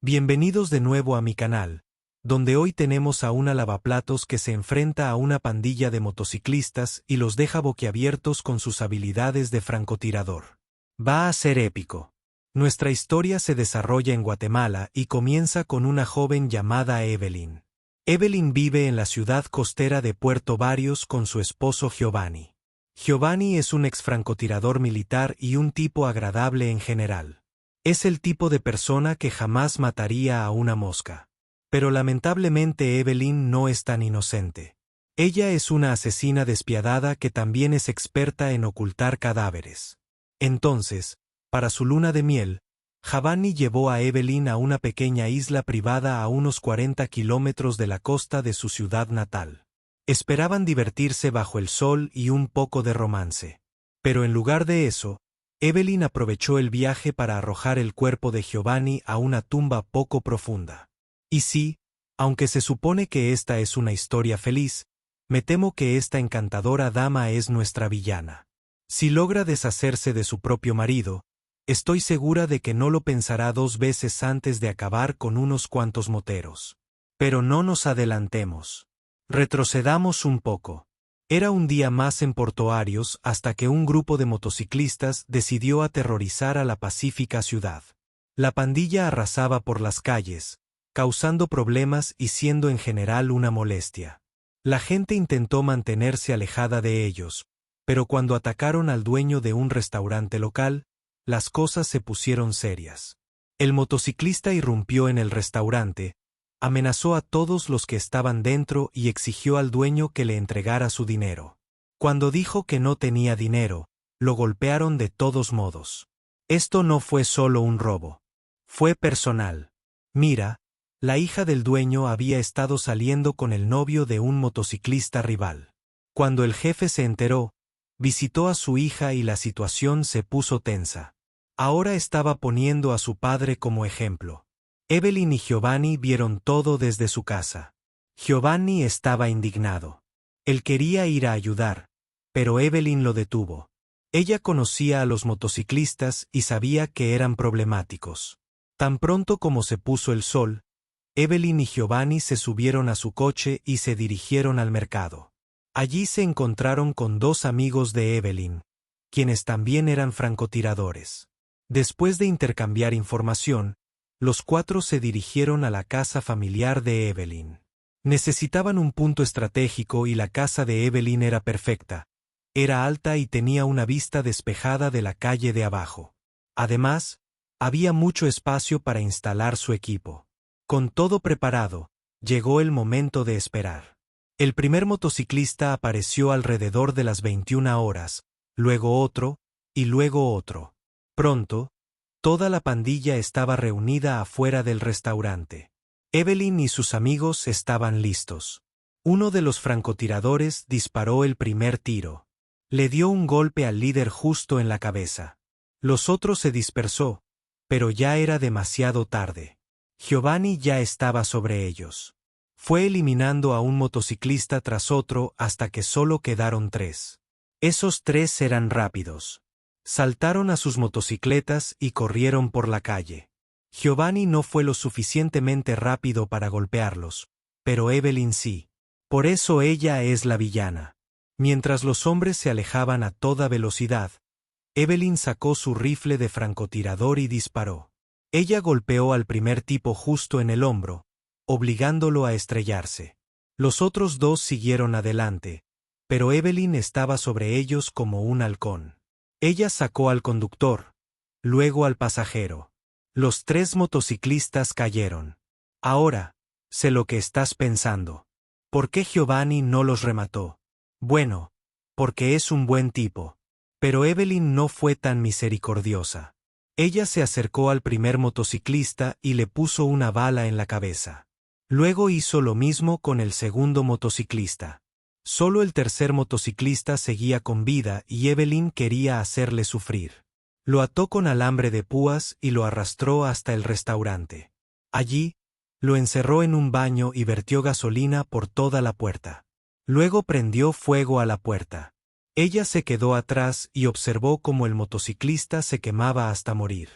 Bienvenidos de nuevo a mi canal, donde hoy tenemos a una lavaplatos que se enfrenta a una pandilla de motociclistas y los deja boquiabiertos con sus habilidades de francotirador. Va a ser épico. Nuestra historia se desarrolla en Guatemala y comienza con una joven llamada Evelyn. Evelyn vive en la ciudad costera de Puerto Barrios con su esposo Giovanni. Giovanni es un ex francotirador militar y un tipo agradable en general. Es el tipo de persona que jamás mataría a una mosca. Pero lamentablemente Evelyn no es tan inocente. Ella es una asesina despiadada que también es experta en ocultar cadáveres. Entonces, para su luna de miel, Giovanni llevó a Evelyn a una pequeña isla privada a unos 40 kilómetros de la costa de su ciudad natal. Esperaban divertirse bajo el sol y un poco de romance. Pero en lugar de eso, Evelyn aprovechó el viaje para arrojar el cuerpo de Giovanni a una tumba poco profunda. Y sí, aunque se supone que esta es una historia feliz, me temo que esta encantadora dama es nuestra villana. Si logra deshacerse de su propio marido, estoy segura de que no lo pensará dos veces antes de acabar con unos cuantos moteros. Pero no nos adelantemos. Retrocedamos un poco. Era un día más en Puerto Barrios hasta que un grupo de motociclistas decidió aterrorizar a la pacífica ciudad. La pandilla arrasaba por las calles, causando problemas y siendo en general una molestia. La gente intentó mantenerse alejada de ellos, pero cuando atacaron al dueño de un restaurante local, las cosas se pusieron serias. El motociclista irrumpió en el restaurante, amenazó a todos los que estaban dentro y exigió al dueño que le entregara su dinero. Cuando dijo que no tenía dinero, lo golpearon de todos modos. Esto no fue solo un robo. Fue personal. Mira, la hija del dueño había estado saliendo con el novio de un motociclista rival. Cuando el jefe se enteró, visitó a su hija y la situación se puso tensa. Ahora estaba poniendo a su padre como ejemplo. Evelyn y Giovanni vieron todo desde su casa. Giovanni estaba indignado. Él quería ir a ayudar, pero Evelyn lo detuvo. Ella conocía a los motociclistas y sabía que eran problemáticos. Tan pronto como se puso el sol, Evelyn y Giovanni se subieron a su coche y se dirigieron al mercado. Allí se encontraron con dos amigos de Evelyn, quienes también eran francotiradores. Después de intercambiar información, los cuatro se dirigieron a la casa familiar de Evelyn. Necesitaban un punto estratégico y la casa de Evelyn era perfecta. Era alta y tenía una vista despejada de la calle de abajo. Además, había mucho espacio para instalar su equipo. Con todo preparado, llegó el momento de esperar. El primer motociclista apareció alrededor de las 21 horas, luego otro, y luego otro. Pronto, toda la pandilla estaba reunida afuera del restaurante. Evelyn y sus amigos estaban listos. Uno de los francotiradores disparó el primer tiro. Le dio un golpe al líder justo en la cabeza. Los otros se dispersó, pero ya era demasiado tarde. Giovanni ya estaba sobre ellos. Fue eliminando a un motociclista tras otro hasta que solo quedaron 3. Esos 3 eran rápidos. Saltaron a sus motocicletas y corrieron por la calle. Giovanni no fue lo suficientemente rápido para golpearlos, pero Evelyn sí. Por eso ella es la villana. Mientras los hombres se alejaban a toda velocidad, Evelyn sacó su rifle de francotirador y disparó. Ella golpeó al primer tipo justo en el hombro, obligándolo a estrellarse. Los otros dos siguieron adelante, pero Evelyn estaba sobre ellos como un halcón. Ella sacó al conductor, luego al pasajero. Los 3 motociclistas cayeron. Ahora, sé lo que estás pensando. ¿Por qué Giovanni no los remató? Bueno, porque es un buen tipo. Pero Evelyn no fue tan misericordiosa. Ella se acercó al primer motociclista y le puso una bala en la cabeza. Luego hizo lo mismo con el segundo motociclista. Solo el tercer motociclista seguía con vida y Evelyn quería hacerle sufrir. Lo ató con alambre de púas y lo arrastró hasta el restaurante. Allí, lo encerró en un baño y vertió gasolina por toda la puerta. Luego prendió fuego a la puerta. Ella se quedó atrás y observó cómo el motociclista se quemaba hasta morir.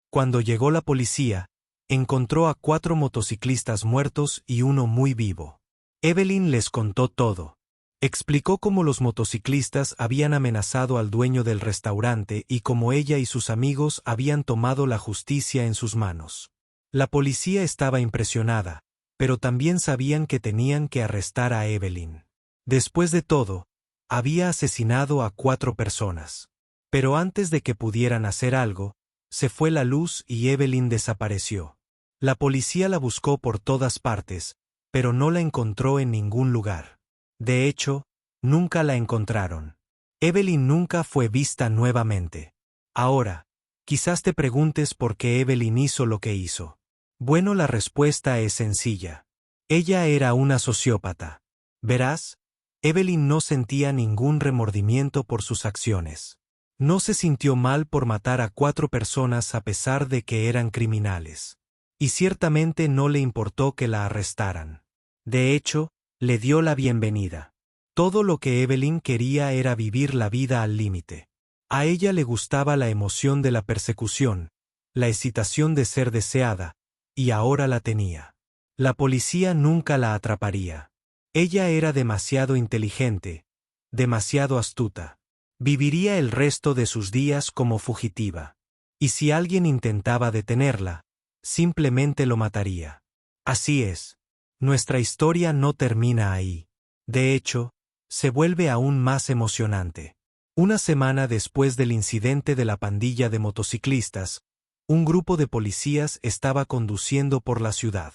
Cuando llegó la policía, Encontró a 4 motociclistas muertos y uno muy vivo. Evelyn les contó todo. Explicó cómo los motociclistas habían amenazado al dueño del restaurante y cómo ella y sus amigos habían tomado la justicia en sus manos. La policía estaba impresionada, pero también sabían que tenían que arrestar a Evelyn. Después de todo, había asesinado a 4 personas. Pero antes de que pudieran hacer algo, se fue la luz y Evelyn desapareció. La policía la buscó por todas partes, pero no la encontró en ningún lugar. De hecho, nunca la encontraron. Evelyn nunca fue vista nuevamente. Ahora, quizás te preguntes por qué Evelyn hizo lo que hizo. Bueno, la respuesta es sencilla. Ella era una sociópata. Verás, Evelyn no sentía ningún remordimiento por sus acciones. No se sintió mal por matar a 4 personas a pesar de que eran criminales. Y ciertamente no le importó que la arrestaran. De hecho, le dio la bienvenida. Todo lo que Evelyn quería era vivir la vida al límite. A ella le gustaba la emoción de la persecución, la excitación de ser deseada, y ahora la tenía. La policía nunca la atraparía. Ella era demasiado inteligente, demasiado astuta. Viviría el resto de sus días como fugitiva. Y si alguien intentaba detenerla, simplemente lo mataría. Así es. Nuestra historia no termina ahí. De hecho, se vuelve aún más emocionante. Una semana después del incidente de la pandilla de motociclistas, un grupo de policías estaba conduciendo por la ciudad.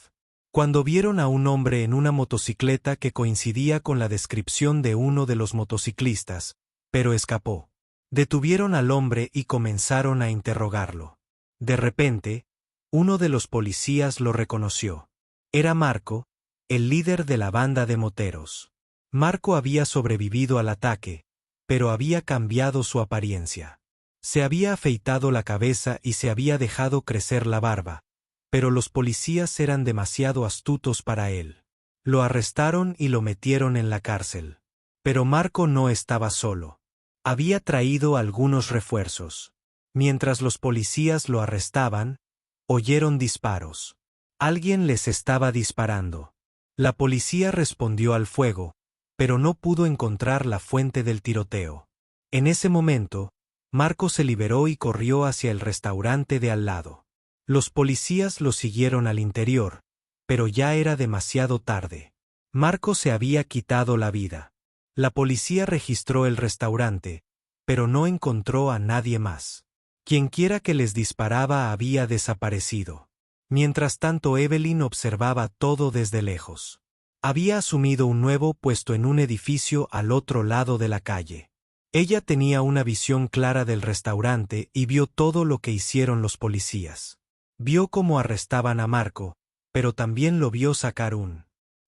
Cuando vieron a un hombre en una motocicleta que coincidía con la descripción de uno de los motociclistas, pero escapó. Detuvieron al hombre y comenzaron a interrogarlo. De repente, uno de los policías lo reconoció. Era Marco, el líder de la banda de moteros. Marco había sobrevivido al ataque, pero había cambiado su apariencia. Se había afeitado la cabeza y se había dejado crecer la barba, pero los policías eran demasiado astutos para él. Lo arrestaron y lo metieron en la cárcel. Pero Marco no estaba solo. Había traído algunos refuerzos. Mientras los policías lo arrestaban, oyeron disparos. Alguien les estaba disparando. La policía respondió al fuego, pero no pudo encontrar la fuente del tiroteo. En ese momento, Marco se liberó y corrió hacia el restaurante de al lado. Los policías lo siguieron al interior, pero ya era demasiado tarde. Marco se había quitado la vida. La policía registró el restaurante, pero no encontró a nadie más. Quienquiera que les disparaba había desaparecido. Mientras tanto, Evelyn observaba todo desde lejos. Había asumido un nuevo puesto en un edificio al otro lado de la calle. Ella tenía una visión clara del restaurante y vio todo lo que hicieron los policías. Vio cómo arrestaban a Marco, pero también lo vio sacar un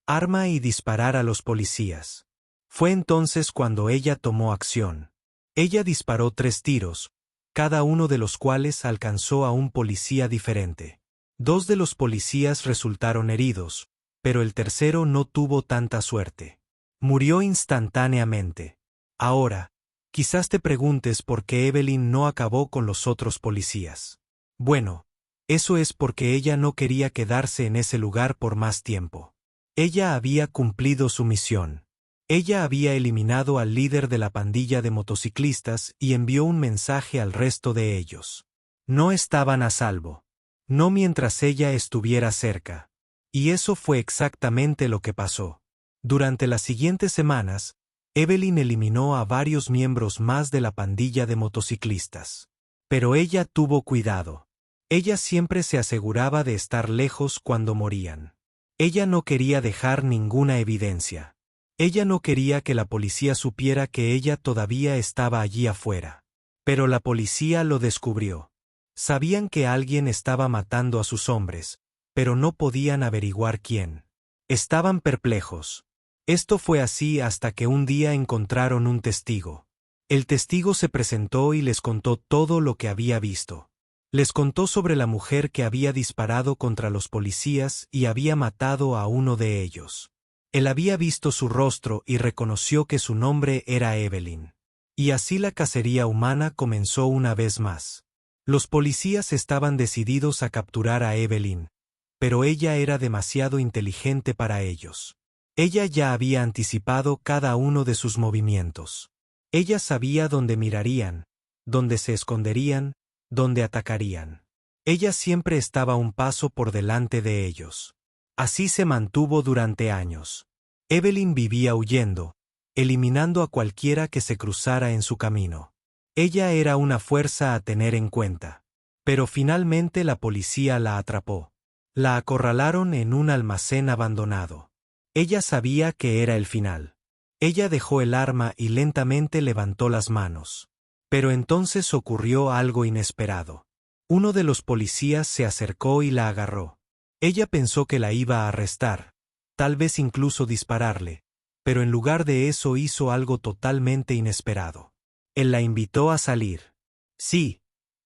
arma y disparar a los policías. Fue entonces cuando ella tomó acción. Ella disparó 3 tiros, cada uno de los cuales alcanzó a un policía diferente. 2 de los policías resultaron heridos, pero el tercero no tuvo tanta suerte. Murió instantáneamente. Ahora, quizás te preguntes por qué Evelyn no acabó con los otros policías. Bueno, eso es porque ella no quería quedarse en ese lugar por más tiempo. Ella había cumplido su misión. Ella había eliminado al líder de la pandilla de motociclistas y envió un mensaje al resto de ellos. No estaban a salvo. No mientras ella estuviera cerca. Y eso fue exactamente lo que pasó. Durante las siguientes semanas, Evelyn eliminó a varios miembros más de la pandilla de motociclistas. Pero ella tuvo cuidado. Ella siempre se aseguraba de estar lejos cuando morían. Ella no quería dejar ninguna evidencia. Ella no quería que la policía supiera que ella todavía estaba allí afuera. Pero la policía lo descubrió. Sabían que alguien estaba matando a sus hombres, pero no podían averiguar quién. Estaban perplejos. Esto fue así hasta que un día encontraron un testigo. El testigo se presentó y les contó todo lo que había visto. Les contó sobre la mujer que había disparado contra los policías y había matado a uno de ellos. Él había visto su rostro y reconoció que su nombre era Evelyn. Y así la cacería humana comenzó una vez más. Los policías estaban decididos a capturar a Evelyn, pero ella era demasiado inteligente para ellos. Ella ya había anticipado cada uno de sus movimientos. Ella sabía dónde mirarían, dónde se esconderían, dónde atacarían. Ella siempre estaba un paso por delante de ellos. Así se mantuvo durante años. Evelyn vivía huyendo, eliminando a cualquiera que se cruzara en su camino. Ella era una fuerza a tener en cuenta. Pero finalmente la policía la atrapó. La acorralaron en un almacén abandonado. Ella sabía que era el final. Ella dejó el arma y lentamente levantó las manos. Pero entonces ocurrió algo inesperado. Uno de los policías se acercó y la agarró. Ella pensó que la iba a arrestar, tal vez incluso dispararle, pero en lugar de eso hizo algo totalmente inesperado. Él la invitó a salir. Sí,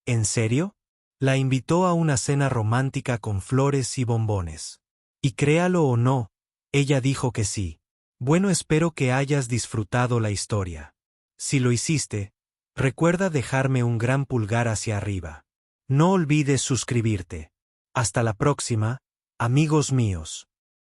¿en serio? La invitó a una cena romántica con flores y bombones. Y créalo o no, ella dijo que sí. Bueno, espero que hayas disfrutado la historia. Si lo hiciste, recuerda dejarme un gran pulgar hacia arriba. No olvides suscribirte. Hasta la próxima, amigos míos.